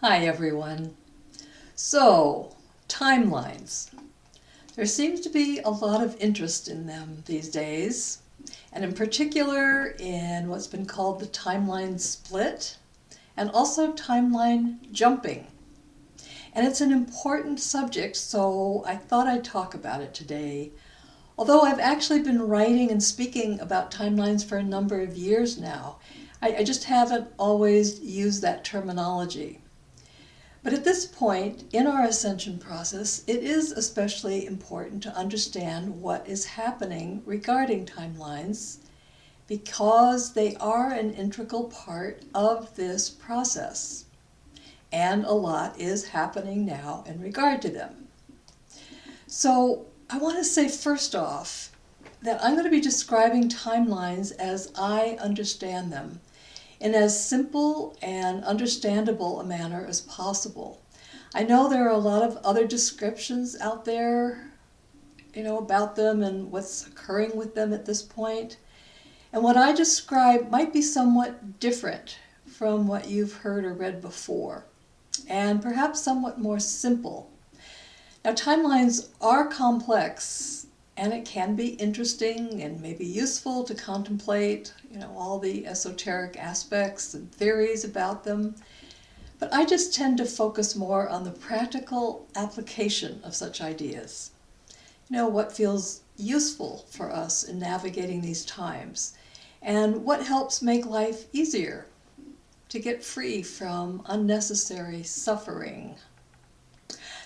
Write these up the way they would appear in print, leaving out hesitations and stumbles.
Hi everyone. So, timelines. There seems to be a lot of interest in them these days, and in particular in what's been called the timeline split, and also timeline jumping. And it's an important subject, so I thought I'd talk about it today. Although I've actually been writing and speaking about timelines for a number of years now, I just haven't always used that terminology. But at this point in our ascension process, it is especially important to understand what is happening regarding timelines because they are an integral part of this process. And a lot is happening now in regard to them. So I want to say first off that I'm going to be describing timelines as I understand them, in as simple and understandable a manner as possible. I know there are a lot of other descriptions out there, about them and what's occurring with them at this point. And what I describe might be somewhat different from what you've heard or read before, and perhaps somewhat more simple. Now, timelines are complex, and it can be interesting and maybe useful to contemplate, all the esoteric aspects and theories about them. But I just tend to focus more on the practical application of such ideas. What feels useful for us in navigating these times, and what helps make life easier to get free from unnecessary suffering.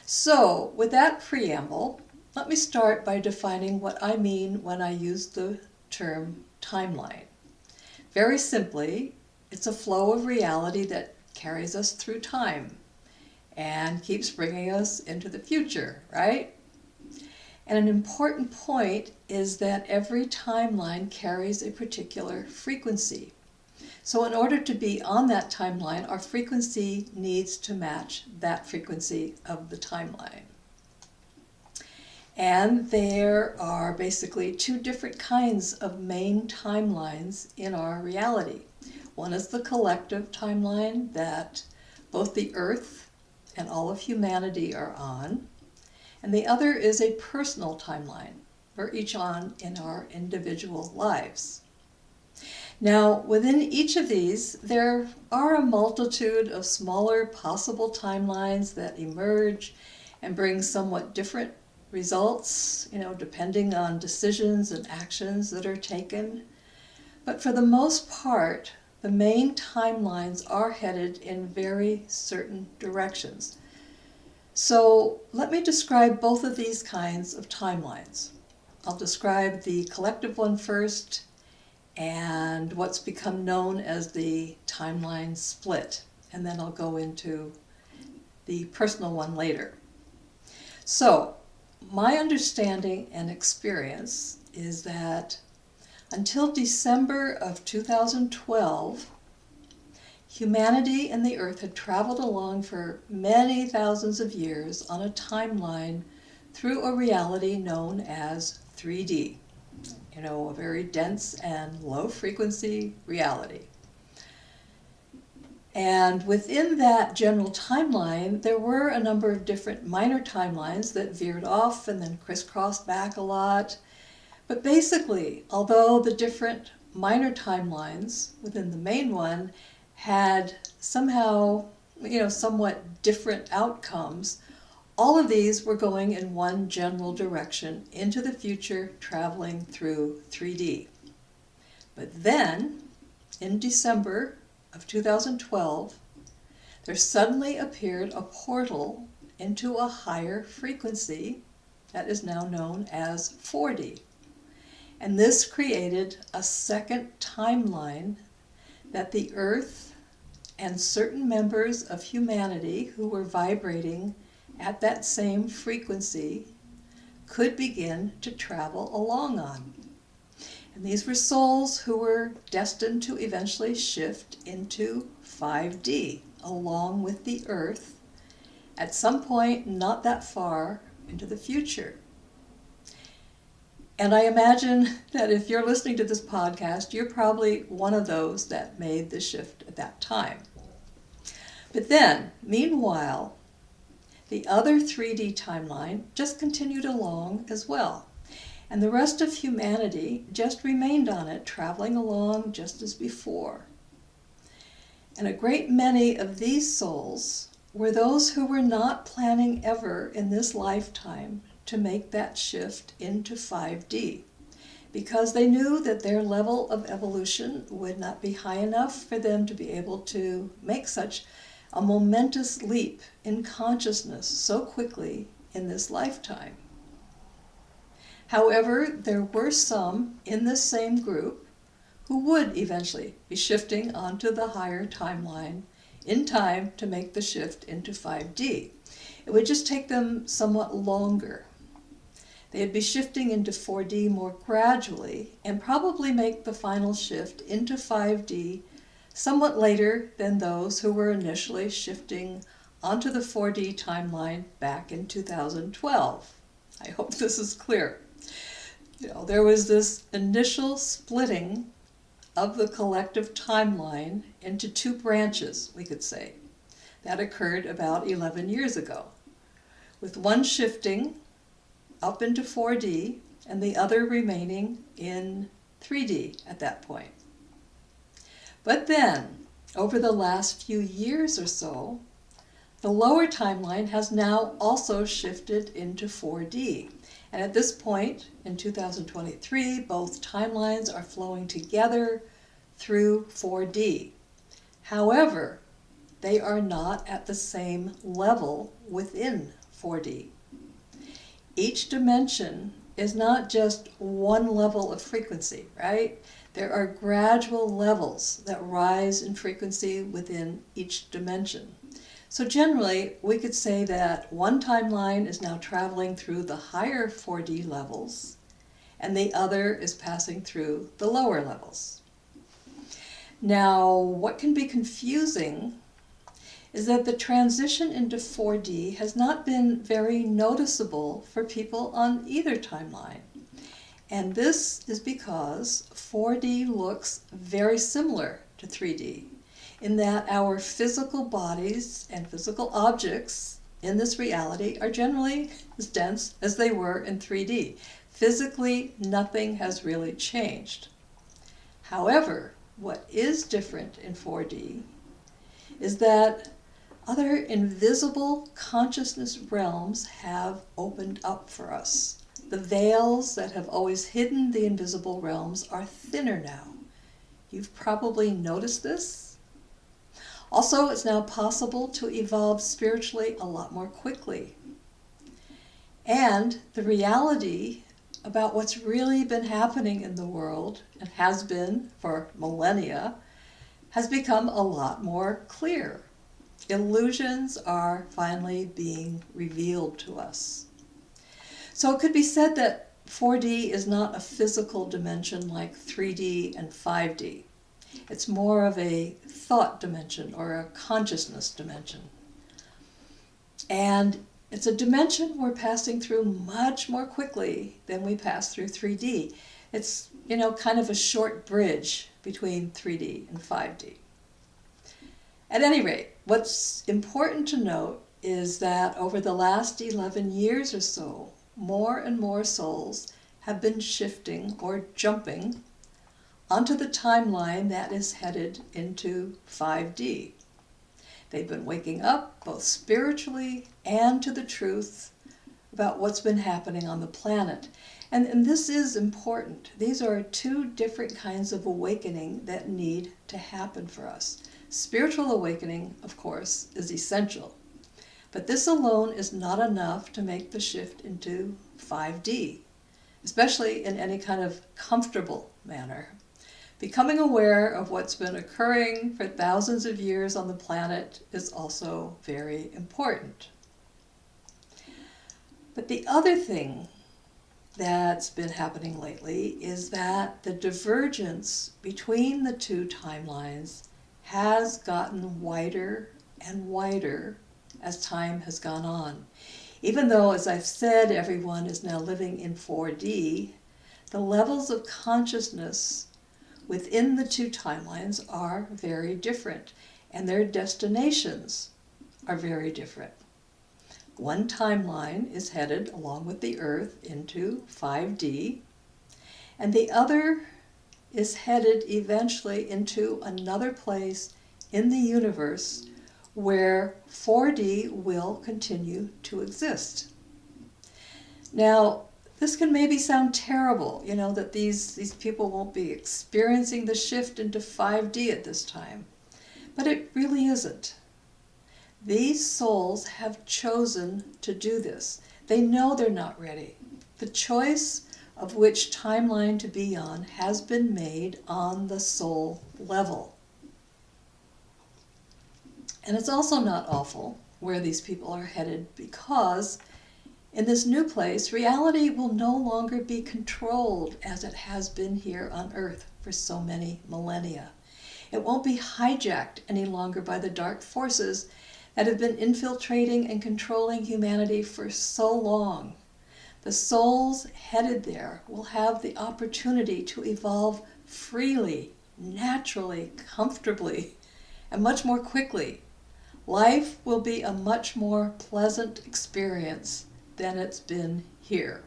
So, with that preamble, let me start by defining what I mean when I use the term timeline. Very simply, it's a flow of reality that carries us through time and keeps bringing us into the future, right? And an important point is that every timeline carries a particular frequency. So in order to be on that timeline, our frequency needs to match that frequency of the timeline. And there are basically two different kinds of main timelines in our reality. One is the collective timeline that both the Earth and all of humanity are on, and the other is a personal timeline we're each on in our individual lives. Now, within each of these, there are a multitude of smaller possible timelines that emerge and bring somewhat different results, depending on decisions and actions that are taken. But for the most part, the main timelines are headed in very certain directions. So let me describe both of these kinds of timelines. I'll describe the collective one first and what's become known as the timeline split, and then I'll go into the personal one later. So, my understanding and experience is that until December of 2012, humanity and the Earth had traveled along for many thousands of years on a timeline through a reality known as 3D. A very dense and low-frequency reality. And within that general timeline, there were a number of different minor timelines that veered off and then crisscrossed back a lot. But basically, although the different minor timelines within the main one had somehow, somewhat different outcomes, all of these were going in one general direction into the future, traveling through 3D. But then, in December of 2012, there suddenly appeared a portal into a higher frequency that is now known as 4D. And this created a second timeline that the Earth and certain members of humanity who were vibrating at that same frequency could begin to travel along on. And these were souls who were destined to eventually shift into 5D along with the Earth at some point not that far into the future. And I imagine that if you're listening to this podcast, you're probably one of those that made the shift at that time. But then, meanwhile, the other 3D timeline just continued along as well. And the rest of humanity just remained on it, traveling along just as before. And a great many of these souls were those who were not planning ever in this lifetime to make that shift into 5D, because they knew that their level of evolution would not be high enough for them to be able to make such a momentous leap in consciousness so quickly in this lifetime. However, there were some in this same group who would eventually be shifting onto the higher timeline in time to make the shift into 5D. It would just take them somewhat longer. They'd be shifting into 4D more gradually and probably make the final shift into 5D somewhat later than those who were initially shifting onto the 4D timeline back in 2012. I hope this is clear. There was this initial splitting of the collective timeline into two branches, we could say. That occurred about 11 years ago, with one shifting up into 4D and the other remaining in 3D at that point. But then, over the last few years or so, the lower timeline has now also shifted into 4D. And at this point, in 2023, both timelines are flowing together through 4D. However, they are not at the same level within 4D. Each dimension is not just one level of frequency, right? There are gradual levels that rise in frequency within each dimension. So generally, we could say that one timeline is now traveling through the higher 4D levels, and the other is passing through the lower levels. Now, what can be confusing is that the transition into 4D has not been very noticeable for people on either timeline. And this is because 4D looks very similar to 3D, in that our physical bodies and physical objects in this reality are generally as dense as they were in 3D. Physically, nothing has really changed. However, what is different in 4D is that other invisible consciousness realms have opened up for us. The veils that have always hidden the invisible realms are thinner now. You've probably noticed this. Also, it's now possible to evolve spiritually a lot more quickly. And the reality about what's really been happening in the world, and has been for millennia, has become a lot more clear. Illusions are finally being revealed to us. So it could be said that 4D is not a physical dimension like 3D and 5D. It's more of a thought dimension or a consciousness dimension. And it's a dimension we're passing through much more quickly than we pass through 3D. It's, kind of a short bridge between 3D and 5D. At any rate, what's important to note is that over the last 11 years or so, more and more souls have been shifting or jumping onto the timeline that is headed into 5D. They've been waking up both spiritually and to the truth about what's been happening on the planet. And this is important. These are two different kinds of awakening that need to happen for us. Spiritual awakening, of course, is essential. But this alone is not enough to make the shift into 5D, especially in any kind of comfortable manner. Becoming aware of what's been occurring for thousands of years on the planet is also very important. But the other thing that's been happening lately is that the divergence between the two timelines has gotten wider and wider as time has gone on. Even though, as I've said, everyone is now living in 4D, the levels of consciousness within the two timelines are very different. and their destinations are very different. One timeline is headed, along with the Earth, into 5D, and the other is headed eventually into another place in the universe where 4D will continue to exist. Now, this can maybe sound terrible, that these people won't be experiencing the shift into 5D at this time, but it really isn't. These souls have chosen to do this. They know they're not ready. The choice of which timeline to be on has been made on the soul level. And it's also not awful where these people are headed, because in this new place, reality will no longer be controlled as it has been here on Earth for so many millennia. It won't be hijacked any longer by the dark forces that have been infiltrating and controlling humanity for so long. The souls headed there will have the opportunity to evolve freely, naturally, comfortably, and much more quickly. Life will be a much more pleasant experience than it's been here.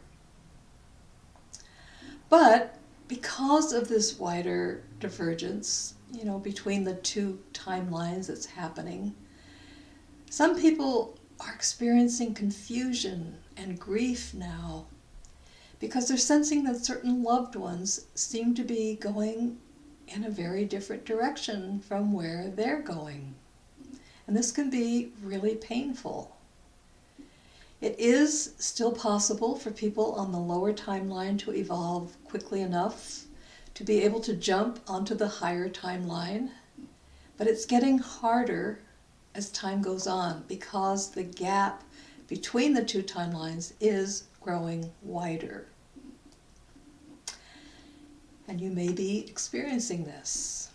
But because of this wider divergence, between the two timelines that's happening, some people are experiencing confusion and grief now because they're sensing that certain loved ones seem to be going in a very different direction from where they're going. And this can be really painful. It is still possible for people on the lower timeline to evolve quickly enough to be able to jump onto the higher timeline, but it's getting harder as time goes on because the gap between the two timelines is growing wider. And you may be experiencing this.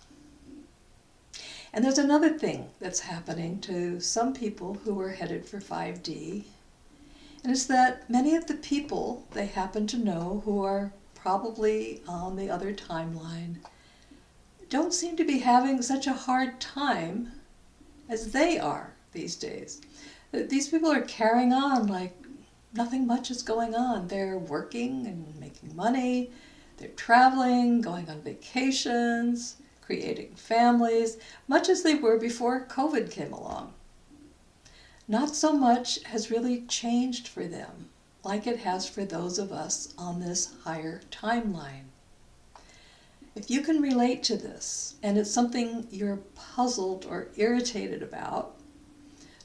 And there's another thing that's happening to some people who are headed for 5D, and it's that many of the people they happen to know who are probably on the other timeline don't seem to be having such a hard time as they are these days. These people are carrying on like nothing much is going on. They're working and making money, they're traveling, going on vacations, creating families, much as they were before COVID came along. Not so much has really changed for them, like it has for those of us on this higher timeline. If you can relate to this, and it's something you're puzzled or irritated about,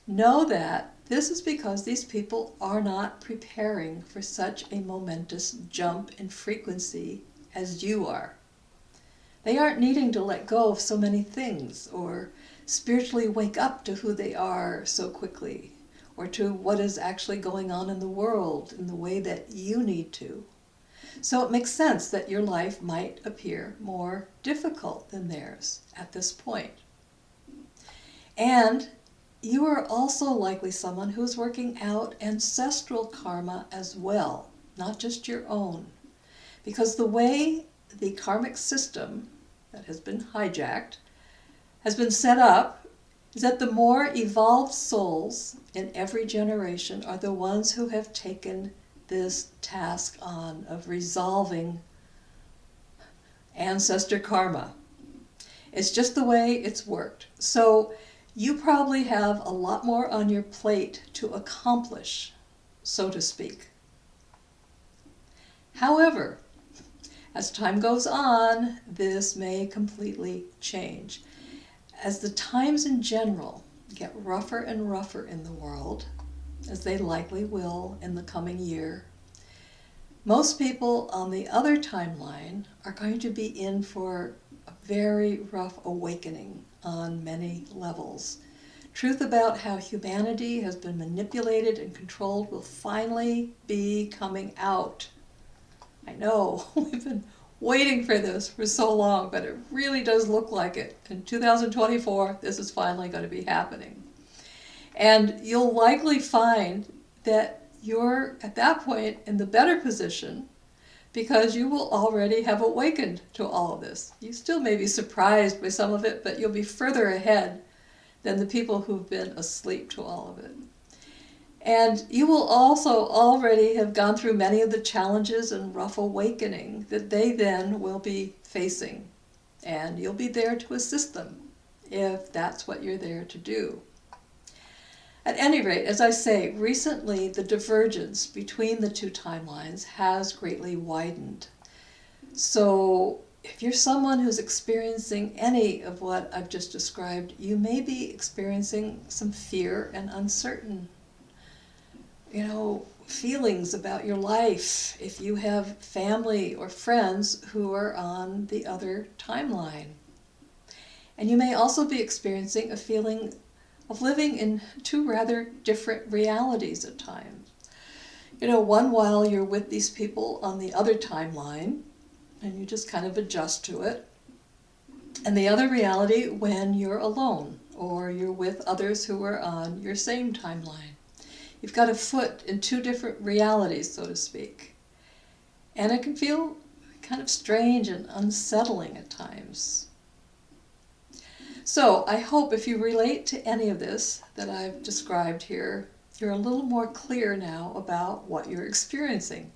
know that this is because these people are not preparing for such a momentous jump in frequency as you are. They aren't needing to let go of so many things, or spiritually wake up to who they are so quickly, or to what is actually going on in the world in the way that you need to. So it makes sense that your life might appear more difficult than theirs at this point. And you are also likely someone who's working out ancestral karma as well, not just your own. Because the way the karmic system that has been hijacked has been set up is that the more evolved souls in every generation are the ones who have taken this task on of resolving ancestor karma. It's just the way it's worked. So you probably have a lot more on your plate to accomplish, so to speak. However, as time goes on, this may completely change. As the times in general get rougher and rougher in the world, as they likely will in the coming year, most people on the other timeline are going to be in for a very rough awakening on many levels. Truth about how humanity has been manipulated and controlled will finally be coming out. I know, we've been waiting for this for so long, but it really does look like it. In 2024, this is finally going to be happening. And you'll likely find that you're at that point in the better position because you will already have awakened to all of this. You still may be surprised by some of it, but you'll be further ahead than the people who've been asleep to all of it. And you will also already have gone through many of the challenges and rough awakening that they then will be facing. And you'll be there to assist them if that's what you're there to do. At any rate, as I say, recently the divergence between the two timelines has greatly widened. So if you're someone who's experiencing any of what I've just described, you may be experiencing some fear and uncertainty. Feelings about your life if you have family or friends who are on the other timeline. And you may also be experiencing a feeling of living in two rather different realities at times. One while you're with these people on the other timeline, and you just kind of adjust to it. And the other reality when you're alone, or you're with others who are on your same timeline. You've got a foot in two different realities, so to speak. And it can feel kind of strange and unsettling at times. So I hope if you relate to any of this that I've described here, you're a little more clear now about what you're experiencing.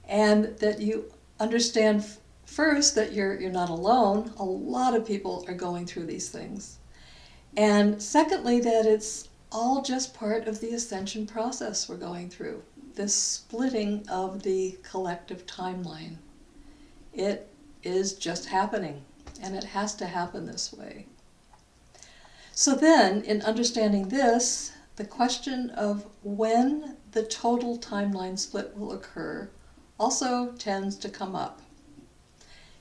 And that you understand first that you're not alone. A lot of people are going through these things. And secondly, that it's all just part of the ascension process we're going through, this splitting of the collective timeline. It is just happening, and it has to happen this way. So then, in understanding this, the question of when the total timeline split will occur also tends to come up.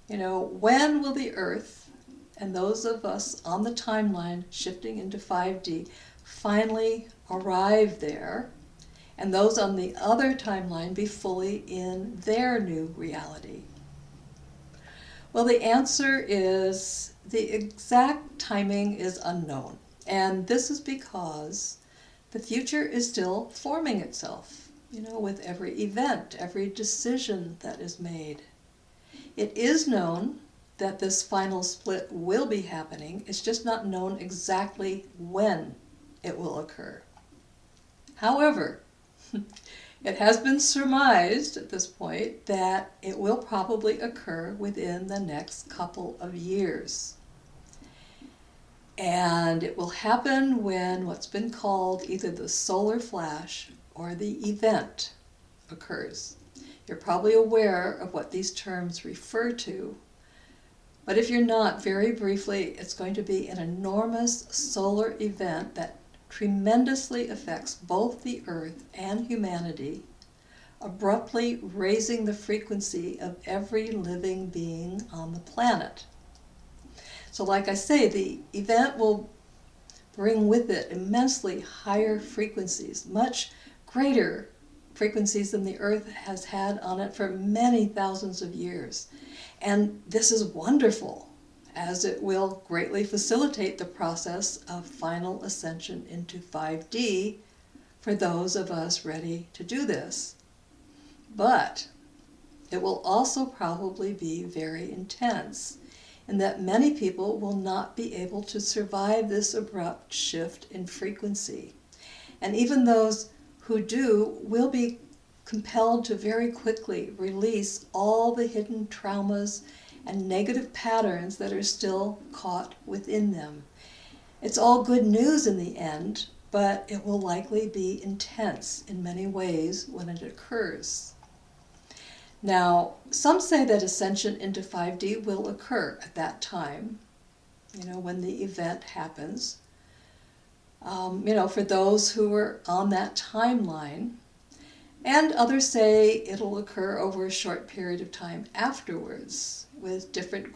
When will the Earth and those of us on the timeline shifting into 5D finally arrive there, and those on the other timeline be fully in their new reality? Well, the answer is the exact timing is unknown, and this is because the future is still forming itself, with every event, every decision that is made. It is known that this final split will be happening. It's just not known exactly when it will occur. However, it has been surmised at this point that it will probably occur within the next couple of years. And it will happen when what's been called either the solar flash or the event occurs. You're probably aware of what these terms refer to, but if you're not, very briefly, it's going to be an enormous solar event that tremendously affects both the Earth and humanity, abruptly raising the frequency of every living being on the planet. So like I say, the event will bring with it immensely higher frequencies, much greater frequencies than the Earth has had on it for many thousands of years. And this is wonderful, as it will greatly facilitate the process of final ascension into 5D for those of us ready to do this. But it will also probably be very intense, in that many people will not be able to survive this abrupt shift in frequency. And even those who do will be compelled to very quickly release all the hidden traumas and negative patterns that are still caught within them. It's all good news in the end, but it will likely be intense in many ways when it occurs. Now, some say that ascension into 5D will occur at that time, when the event happens. For those who are on that timeline. And others say it'll occur over a short period of time afterwards, with different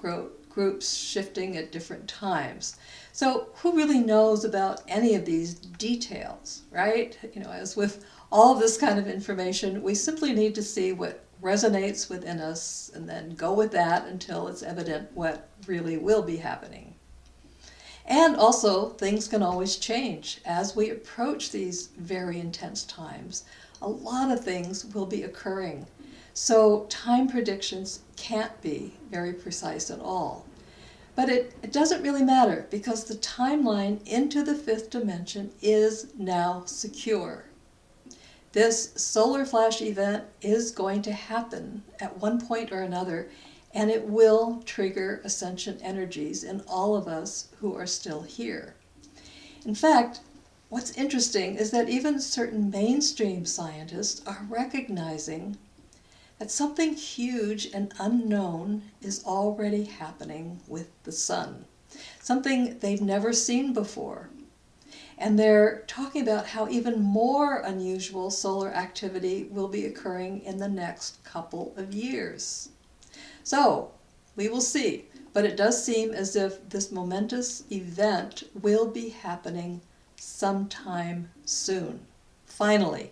groups shifting at different times. So who really knows about any of these details, right? As with all of this kind of information, we simply need to see what resonates within us and then go with that until it's evident what really will be happening. And also, things can always change. As we approach these very intense times, a lot of things will be occurring. So time predictions can't be very precise at all. But it doesn't really matter because the timeline into the fifth dimension is now secure. This solar flash event is going to happen at one point or another, and it will trigger ascension energies in all of us who are still here. In fact, what's interesting is that even certain mainstream scientists are recognizing that something huge and unknown is already happening with the sun, something they've never seen before. And they're talking about how even more unusual solar activity will be occurring in the next couple of years. So, we will see, but it does seem as if this momentous event will be happening sometime soon, finally.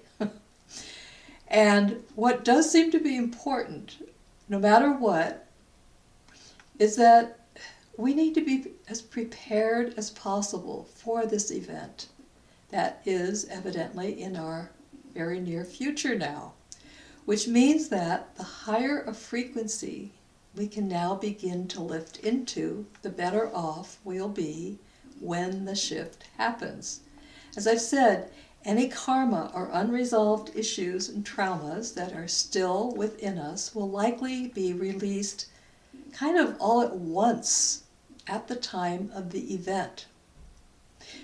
And what does seem to be important, no matter what, is that we need to be as prepared as possible for this event that is evidently in our very near future now, which means that the higher a frequency we can now begin to lift into, the better off we'll be when the shift happens. As I've said, any karma or unresolved issues and traumas that are still within us will likely be released kind of all at once at the time of the event,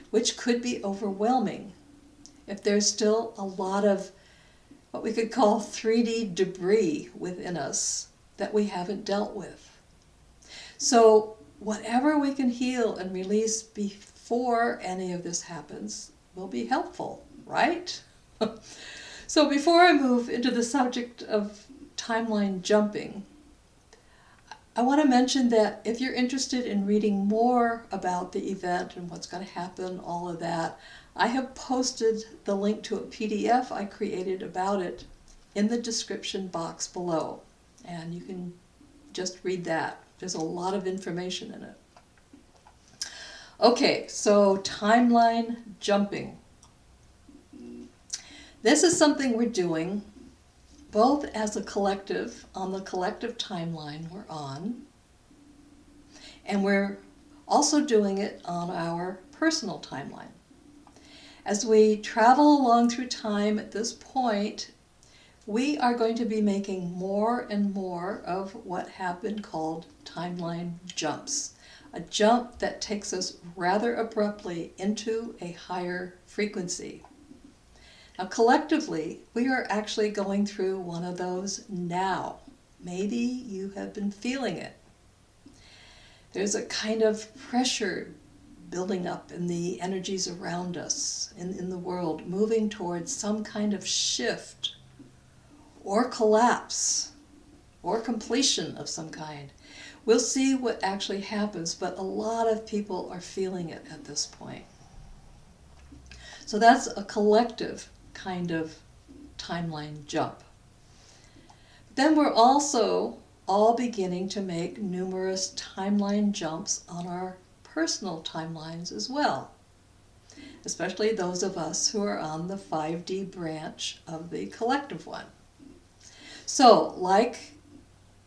which could be overwhelming if there's still a lot of what we could call 3D debris within us that we haven't dealt with. So whatever we can heal and release before any of this happens will be helpful, right? So before I move into the subject of timeline jumping, I want to mention that if you're interested in reading more about the event and what's going to happen, all of that, I have posted the link to a PDF I created about it in the description box below. And you can just read that. There's a lot of information in it. Okay, so timeline jumping. This is something we're doing both as a collective, on the collective timeline we're on, and we're also doing it on our personal timeline. As we travel along through time at this point, we are going to be making more and more of what have been called timeline jumps. A jump that takes us rather abruptly into a higher frequency. Now collectively, we are actually going through one of those now. Maybe you have been feeling it. There's a kind of pressure building up in the energies around us, in the world, moving towards some kind of shift or collapse or completion of some kind. We'll see what actually happens, but a lot of people are feeling it at this point. So that's a collective kind of timeline jump. Then we're also all beginning to make numerous timeline jumps on our personal timelines as well, especially those of us who are on the 5D branch of the collective one. So, like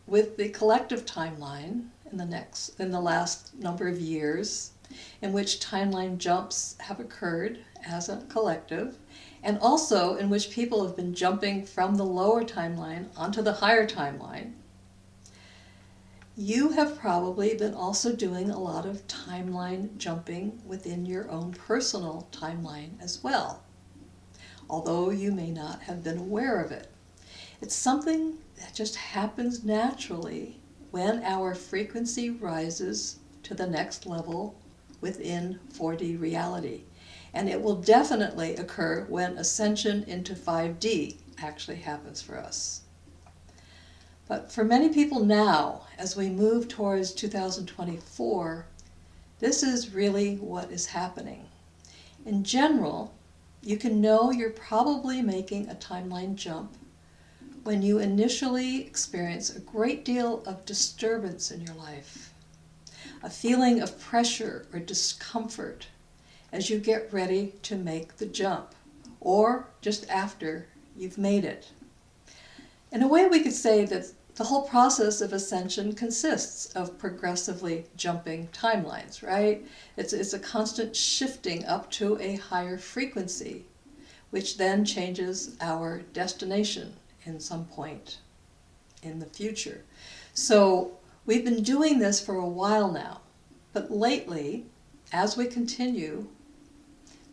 with the collective timeline in the last number of years, in which timeline jumps have occurred as a collective, and also in which people have been jumping from the lower timeline onto the higher timeline, you have probably been also doing a lot of timeline jumping within your own personal timeline as well, although you may not have been aware of it. It's something that just happens naturally when our frequency rises to the next level within 4D reality. And it will definitely occur when ascension into 5D actually happens for us. But for many people now, as we move towards 2024, this is really what is happening. In general, you can know you're probably making a timeline jump when you initially experience a great deal of disturbance in your life, a feeling of pressure or discomfort as you get ready to make the jump, or just after you've made it. In a way, we could say that the whole process of ascension consists of progressively jumping timelines, right? It's a constant shifting up to a higher frequency, which then changes our destination in some point in the future. So we've been doing this for a while now, but lately, as we continue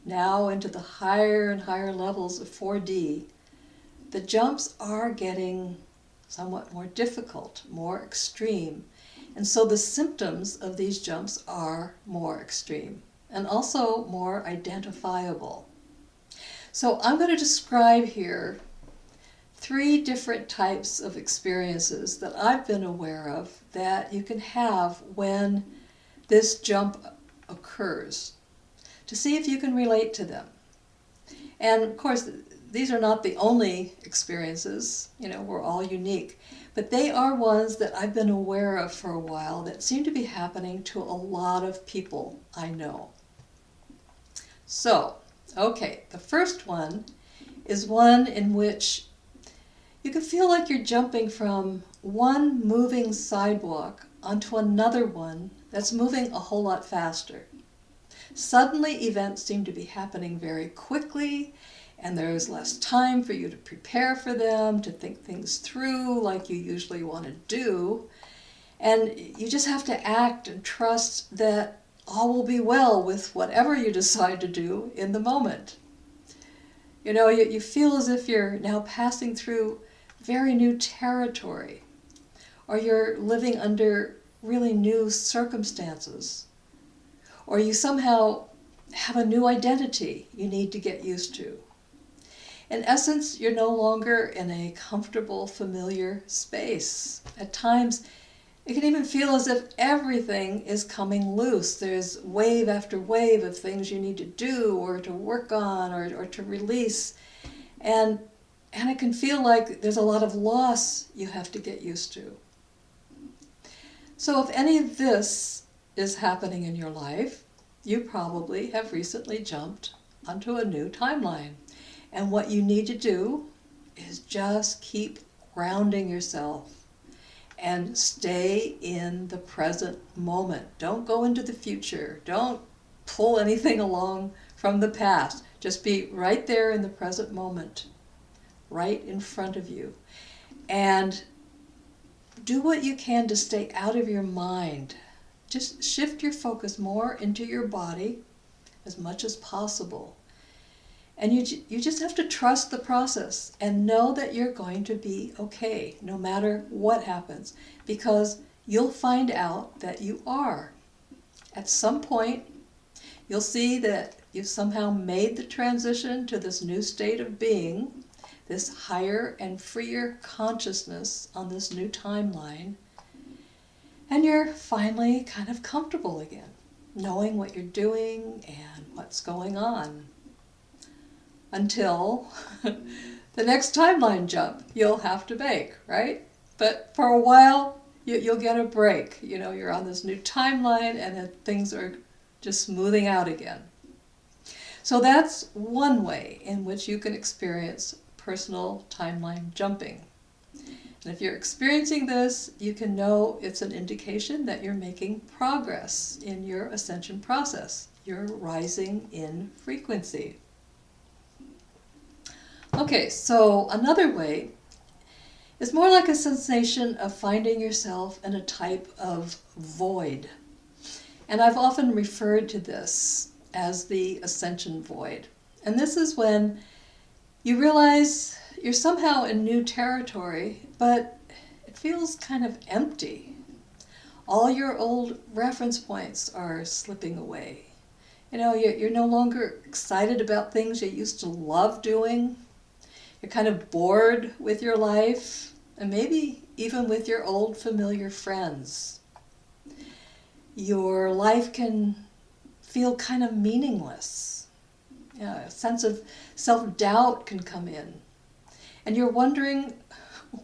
now into the higher and higher levels of 4D, the jumps are getting somewhat more difficult, more extreme. And so the symptoms of these jumps are more extreme and also more identifiable. So I'm going to describe here 3 different types of experiences that I've been aware of that you can have when this jump occurs, to see if you can relate to them. And of course, these are not the only experiences, we're all unique, but they are ones that I've been aware of for a while that seem to be happening to a lot of people I know. So, okay, the first one is one in which you can feel like you're jumping from one moving sidewalk onto another one that's moving a whole lot faster. Suddenly, events seem to be happening very quickly, and there's less time for you to prepare for them, to think things through like you usually want to do. And you just have to act and trust that all will be well with whatever you decide to do in the moment. You feel as if you're now passing through very new territory, or you're living under really new circumstances, or you somehow have a new identity you need to get used to. In essence, you're no longer in a comfortable, familiar space. At times, it can even feel as if everything is coming loose. There's wave after wave of things you need to do or to work on or to release. And it can feel like there's a lot of loss you have to get used to. So if any of this is happening in your life, you probably have recently jumped onto a new timeline. And what you need to do is just keep grounding yourself and stay in the present moment. Don't go into the future. Don't pull anything along from the past. Just be right there in the present moment, right in front of you. And do what you can to stay out of your mind. Just shift your focus more into your body as much as possible. And you just have to trust the process and know that you're going to be okay no matter what happens, because you'll find out that you are. At some point, you'll see that you've somehow made the transition to this new state of being, this higher and freer consciousness on this new timeline, and you're finally kind of comfortable again, knowing what you're doing and what's going on. Until the next timeline jump you'll have to make, right? But for a while, you'll get a break. You're on this new timeline and then things are just smoothing out again. So that's one way in which you can experience personal timeline jumping. And if you're experiencing this, you can know it's an indication that you're making progress in your ascension process. You're rising in frequency. Okay, so another way is more like a sensation of finding yourself in a type of void. And I've often referred to this as the ascension void. And this is when you realize you're somehow in new territory, but it feels kind of empty. All your old reference points are slipping away. You're no longer excited about things you used to love doing. You're kind of bored with your life, and maybe even with your old familiar friends. Your life can feel kind of meaningless. A sense of self-doubt can come in. And you're wondering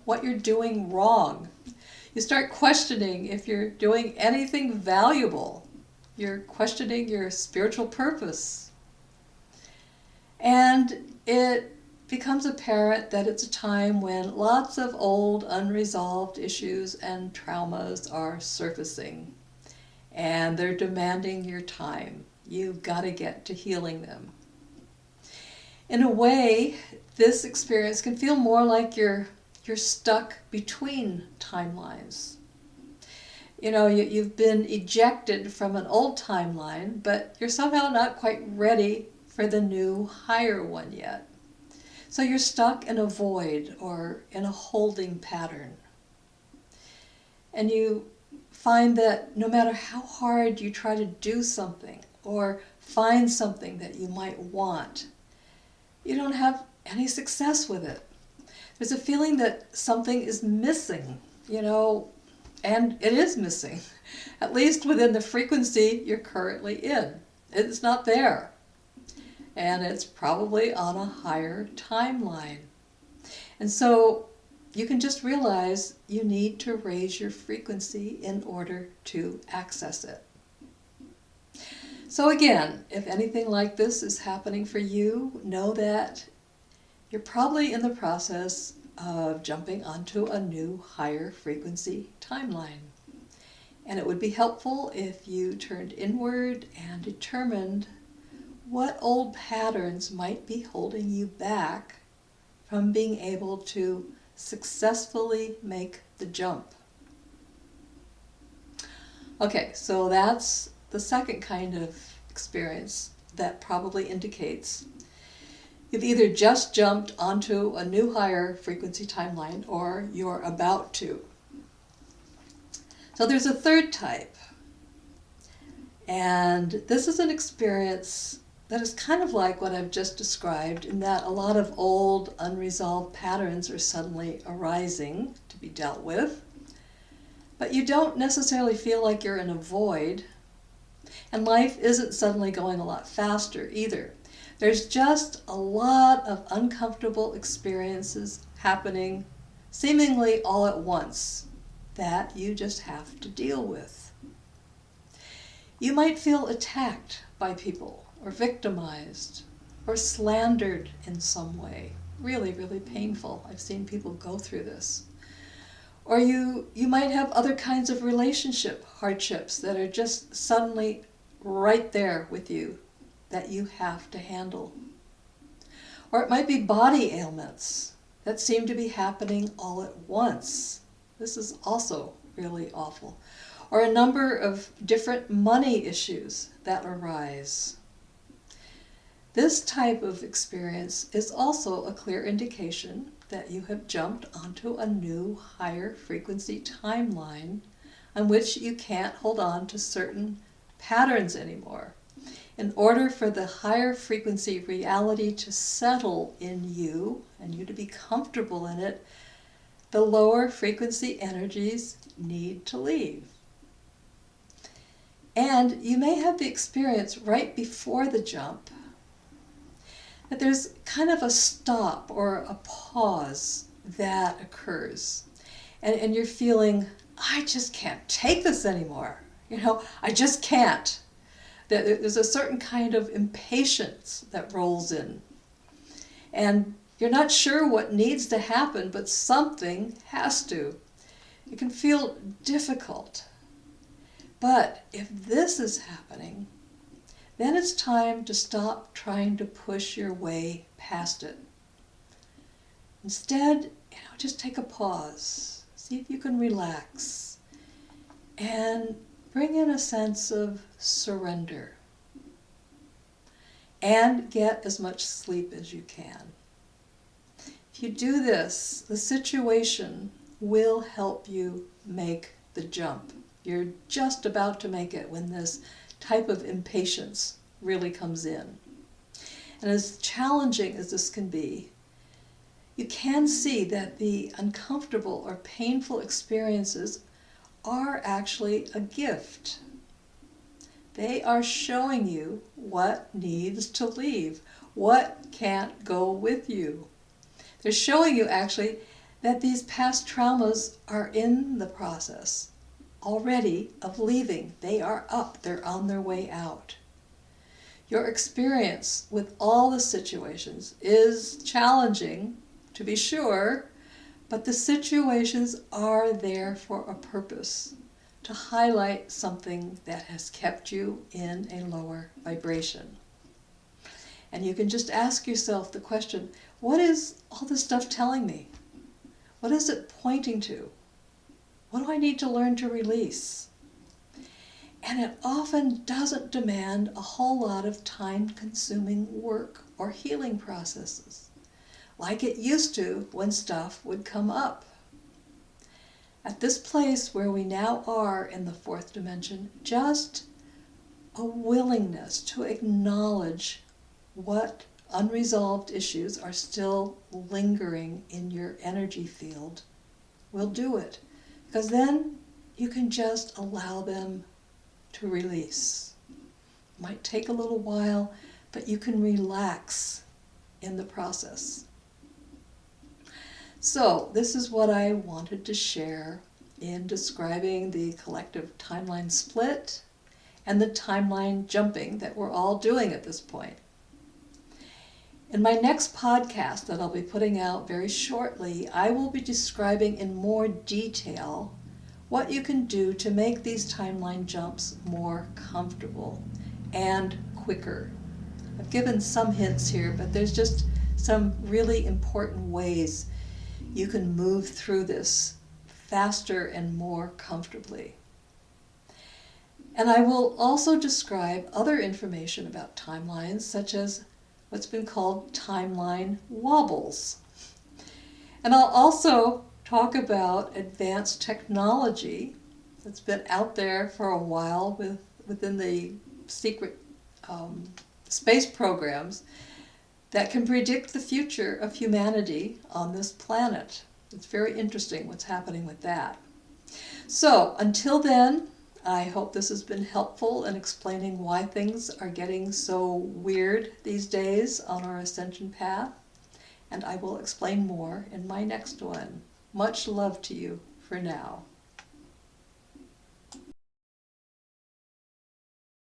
what you're doing wrong. You start questioning if you're doing anything valuable. You're questioning your spiritual purpose. And it becomes apparent that it's a time when lots of old unresolved issues and traumas are surfacing, and they're demanding your time. You've got to get to healing them. In a way, this experience can feel more like you're stuck between timelines. You know, you've been ejected from an old timeline, but you're somehow not quite ready for the new, higher one yet. So you're stuck in a void or in a holding pattern. And you find that no matter how hard you try to do something or find something that you might want, you don't have any success with it. There's a feeling that something is missing, you know, and it is missing, at least within the frequency you're currently in. It's not there. And it's probably on a higher timeline. And so you can just realize you need to raise your frequency in order to access it. So again, if anything like this is happening for you, know that you're probably in the process of jumping onto a new higher frequency timeline. And it would be helpful if you turned inward and determined what old patterns might be holding you back from being able to successfully make the jump. Okay, so that's the second kind of experience that probably indicates you've either just jumped onto a new higher frequency timeline or you're about to. So there's a third type. And this is an experience that is kind of like what I've just described, in that a lot of old unresolved patterns are suddenly arising to be dealt with. But you don't necessarily feel like you're in a void. And life isn't suddenly going a lot faster either. There's just a lot of uncomfortable experiences happening seemingly all at once that you just have to deal with. You might feel attacked by people, or victimized, or slandered in some way. Really, really painful. I've seen people go through this. Or you might have other kinds of relationship hardships that are just suddenly right there with you that you have to handle. Or it might be body ailments that seem to be happening all at once. This is also really awful. Or a number of different money issues that arise. This type of experience is also a clear indication that you have jumped onto a new higher frequency timeline on which you can't hold on to certain patterns anymore. In order for the higher frequency reality to settle in you and you to be comfortable in it, the lower frequency energies need to leave. And you may have the experience right before the jump that there's kind of a stop or a pause that occurs. And you're feeling, I just can't take this anymore. You know, I just can't. There's a certain kind of impatience that rolls in. And you're not sure what needs to happen, but something has to. It can feel difficult. But if this is happening, then it's time to stop trying to push your way past it. Instead, just take a pause. See if you can relax. And bring in a sense of surrender. And get as much sleep as you can. If you do this, the situation will help you make the jump. You're just about to make it when this type of impatience really comes in. And as challenging as this can be, you can see that the uncomfortable or painful experiences are actually a gift. They are showing you what needs to leave, what can't go with you. They're showing you actually that these past traumas are in the process already of leaving. They are up, they're on their way out. Your experience with all the situations is challenging, to be sure, but the situations are there for a purpose, to highlight something that has kept you in a lower vibration. And you can just ask yourself the question, what is all this stuff telling me? What is it pointing to? What do I need to learn to release? And it often doesn't demand a whole lot of time-consuming work or healing processes, like it used to when stuff would come up. At this place where we now are in the fourth dimension, just a willingness to acknowledge what unresolved issues are still lingering in your energy field will do it. Because then you can just allow them to release. It might take a little while, but you can relax in the process. So this is what I wanted to share in describing the collective timeline split and the timeline jumping that we're all doing at this point. In my next podcast that I'll be putting out very shortly, I will be describing in more detail what you can do to make these timeline jumps more comfortable and quicker. I've given some hints here, but there's just some really important ways you can move through this faster and more comfortably. And I will also describe other information about timelines, such as what's been called timeline wobbles. And I'll also talk about advanced technology that's been out there for a while within the secret space programs that can predict the future of humanity on this planet. It's very interesting what's happening with that. So until then, I hope this has been helpful in explaining why things are getting so weird these days on our ascension path, and I will explain more in my next one. Much love to you for now.